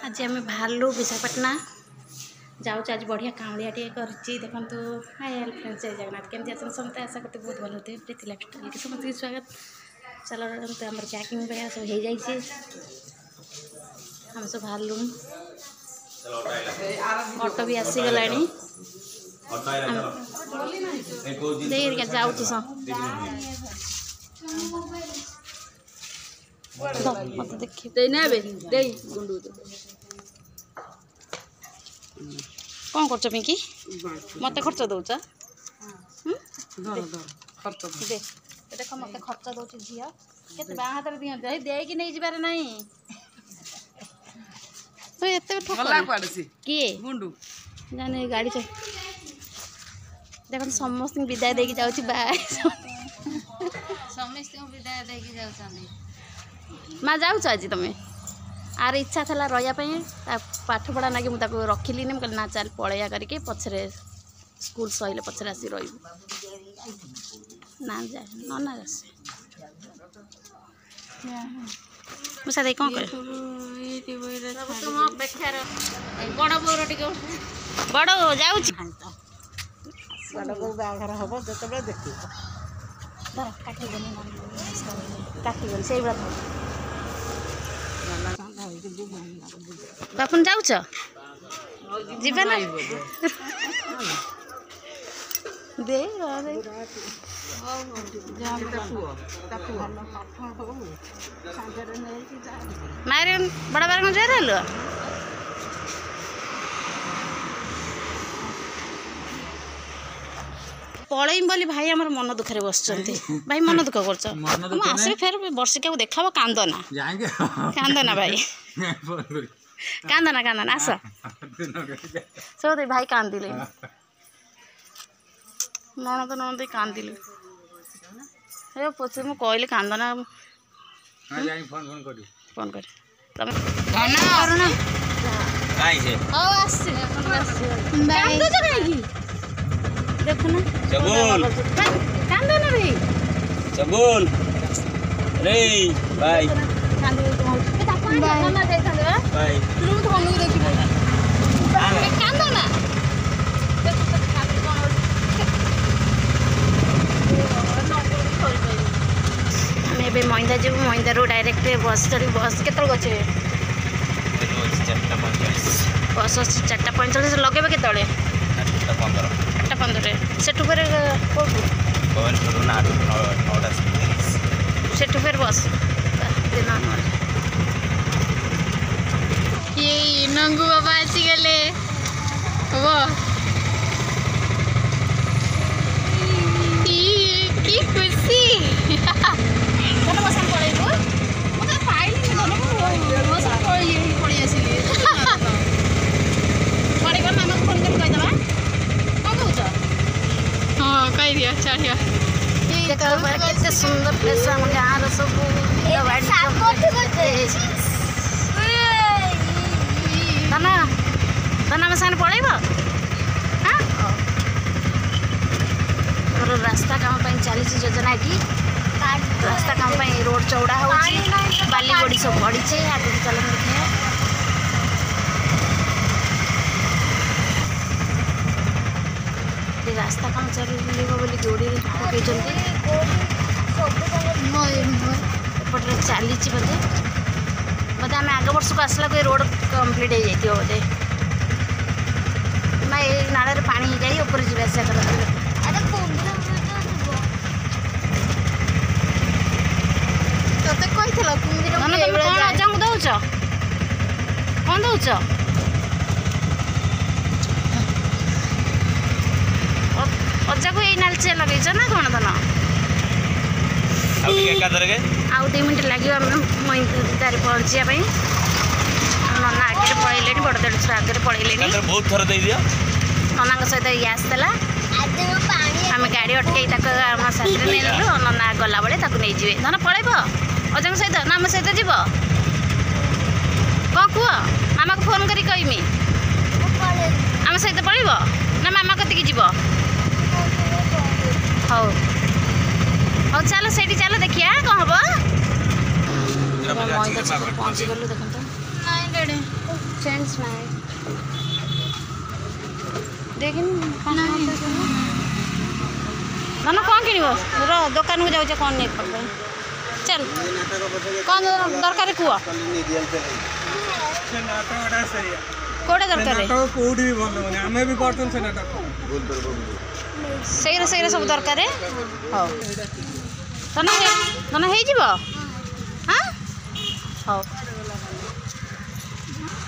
आज आम बाहरलु विशाखापाटना जाऊँ आज बढ़िया काउलिया टे करची देखु हाय हेल्प फ्रेंड्स जय जगन्नाथ केमती अच्छे समस्त आशा करते बहुत भल होते प्रीति लाइफस्टाइल के समस्त स्वागत चलो तो आम पैकिंग वगैरह सब हो जाए हम सब बाहरलु ऑटो भी आसीगला जाऊँ मत देखिए कौन कर पिंकी मत खर्च दौच देख मत खर्च दौच झी के हाथ में दिखते देकी नहीं जबार ना तो ये किए जाने गाड़ी देख समस्त विदाय देकी जाऊँ समस्त विदाय देकी जाऊँ माँ जाऊच आज तुम आर इच्छा था रही पाठ पढ़ा ना कि मुझे रखिली ना चल पलैया करके पछरे स्कूल सैले पछरे आसी रही ना जाए ना आसे मुसा दे कौन कर बड़ बोर टे बड़ जाऊँ बाहर हम जो देख काटिगली से बापन जाऊच जीवा ना दे मारे बड़ा बार जा रहा पलैम बोली भाई आम मन दुखरे बस भाई मन दुख कर आस फेर वर्षिका को देखा कांदना कांदना भाई कांदना आस सब भाई कांदिले ननद ननद कांदिले हे पचे मु कहली कांदना फोन कर देखो चबुल कांदना रे चबुल रे बाय मामा दे थांदे बाय तू तो हम देखिबो कांदना देखो तो खाली कोन हमें बे महिंदा जीव महिंदा रो डायरेक्ट बस चढ़ी बस केतल गछे बस 4:45 लगेबे केतले 8:15 सेठू फेर सेठू फेर बस ये नंगू बाबा आसी गले की खुशी केते सुंदर प्लेस हम गाँव सब दाना दाना में सामने पड़ेब हाँ रास्ता काम चली योजना ये रास्ता काम रोड चौड़ा हो बाली बड़ी सब बढ़ी आगे चल देखिए रास्ता काम चलो बोली जोड़ी पकड़ एपटे चली बोधे बोधे आम आग वर्ष को आसला रोड कम्प्लीट हो जाए बोधे ना ये नाल पानी जाए ऊपर जावा आसा कर अजा को दौच कौन दौच अजा को यही नाल चे लगे ना कौन धन आउ 2 मिनट लगे महिंदार पहुँचापी नना आगे पलैले बड़ देढ़ आगे पलैले बहुत थर दे दियो नना सहित ये आसला आम गाड़ी अटकई आम साथी नहीं नना गला बेले नहीं जी धन पलैब अजा सहित ना आम सहित जीव कौन कह मामा को फोन करी कहमी आम सहित पलैब ना मामा कतिक जीव हौ हौ चलो से चलो देखिए कौन हम पहुँची गलु देखो चेंज नहीं देखिन ना कौन किणव रो दुकान को जाऊे कौन नहीं चल कौन दरकार कुह कौटा दरकार से सब दरकार हाँ धना धना हाँ हाँ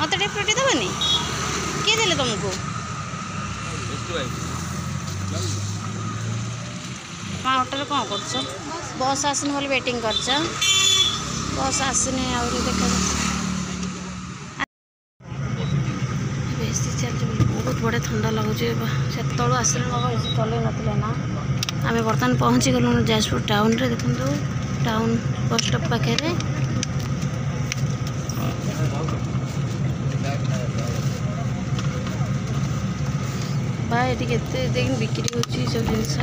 मत टे फ्रूटी देवनी किए देले तुमको माँ होटल कौन कर बस आसनी बोले वेटिंग कर बस आसनी देखा बहुत बड़े ठंडा लगुच से तलू आस चल ना आम बर्तमान पहुँची गलु जाजपुर टाउन रे देखो टाउन बस स्टॉप पाखे भाई ये देख बिक्री होची सब जिनस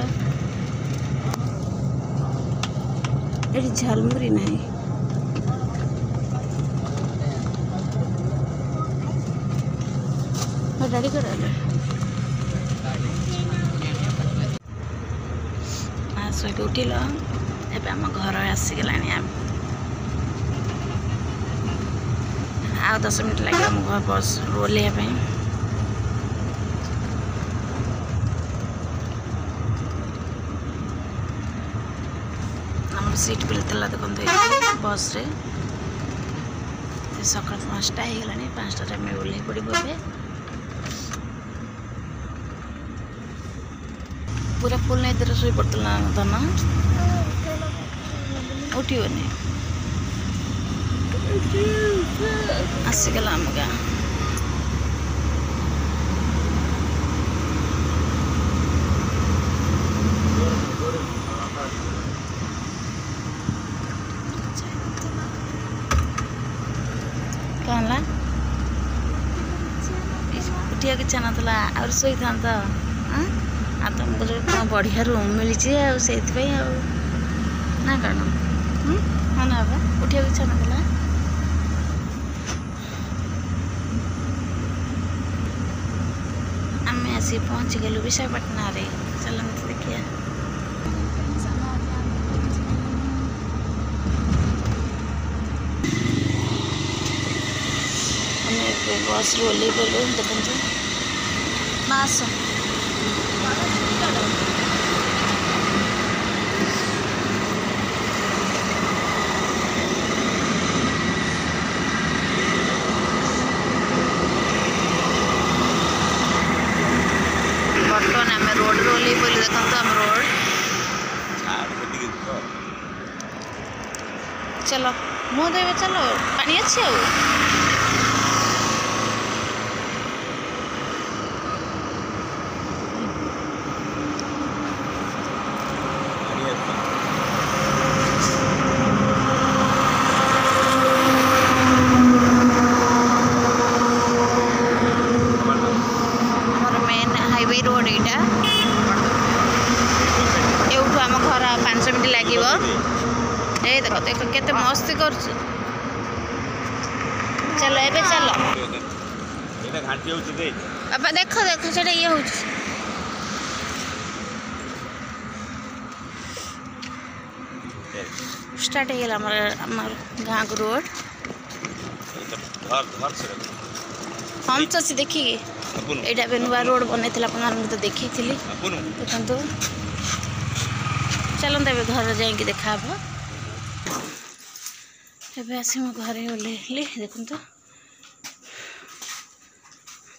ये झालमुरी नहीं डाड़ी कर शोक उठिल एवं आम घर आसीगला आ 10 मिनट लगे आम घर बस ओल्लैया सीट मिलता देखो बस रे सका 5टा हो गला 5टा आम ओल्लै पड़ब पूरा फुल नहीं इधर शो पड़ता धन उठनी आसीगला आम गाँ कहला उठिया इच्छा ना और शोई था आ तुमको जो बढ़िया रूम मिली से ना कौन हाँ ना बाबा उठिया इच्छा ना आम आसी पहुँची गलु विशाखापट्टना रे चलते देखिए बस ओल्लै पड़े देखते मास बर्तमान आम रोड ओल्लै पड़े देखो आम रोड चलो मुँह धोब चलो पानी अच्छी आ रोड यहाँ एवठू आम घर 5 मिनट लगे ये देख देख केते मस्ती कर चलो ए चलो अब देख देख से ये हो स्टार्ट हो गला गाँ को रोड हम तो से देखिए यहाँ नुआ रोड बनई तो देखी देखो चलते घर जाकि देखा आस घरे ओल्लैली देखो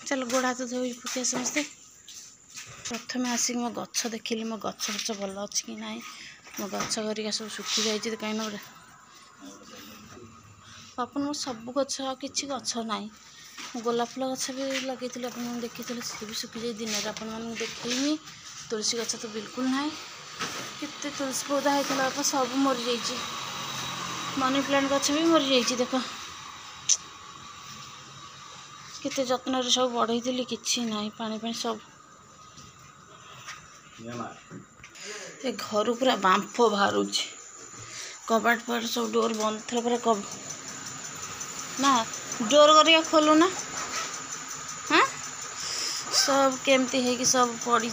चलो गोड़ हाथ धोई पकड़ समस्ते प्रथम आसिक मो गछ देखिली मो गछ गछ भल अच्छी कि ना मो गछ घरिका सब सुखी जाइए कहीं गोटे अपन मो सब गछ कि गछ ना गोलाप फूल गछ भी लगे देखी सी भी सुखी जाए दिन में अपन देखी तुलसी गछ तो बिल्कुल ना केते तुलसी पौधा होता सब मरी जाइए मनी प्लांट गछ भी मरी जाइए देख केते जत्न सब बढ़ई कि ना पानी पानी सब ए घर पूरा बांफ बाहर कबाट पर सब डोर बंद थे पूरा ना डोर करिया खोलू ना सब केमती है कि सब पड़ी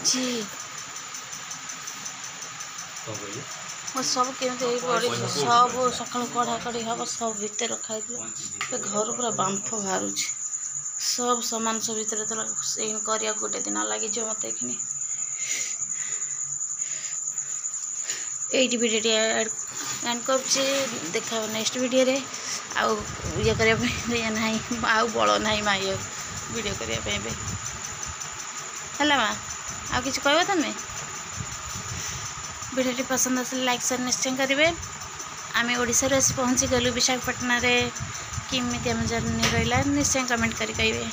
सब केमती है पड़ी सब सका कढ़ा कढ़ी हम सब भितर रखाई घर पूरा बांफ बाहर सब सामान सब भितर कर गोटे दिन लगे मत ये वीडियो एंड कर देखा नेक्स्ट वीडियो रे आउ ये करने ना आउ बल ना माँ ये वीडियो करने है माँ आ कि कह तुम्हें वीडियो पसंद आस लाइक शेयर निश्चय करेंगे आम ओडिशा पहुँची गलु विशाखापट्टना रे किमिति आम जर्नी रहा निश्चय कमेंट करेंगे।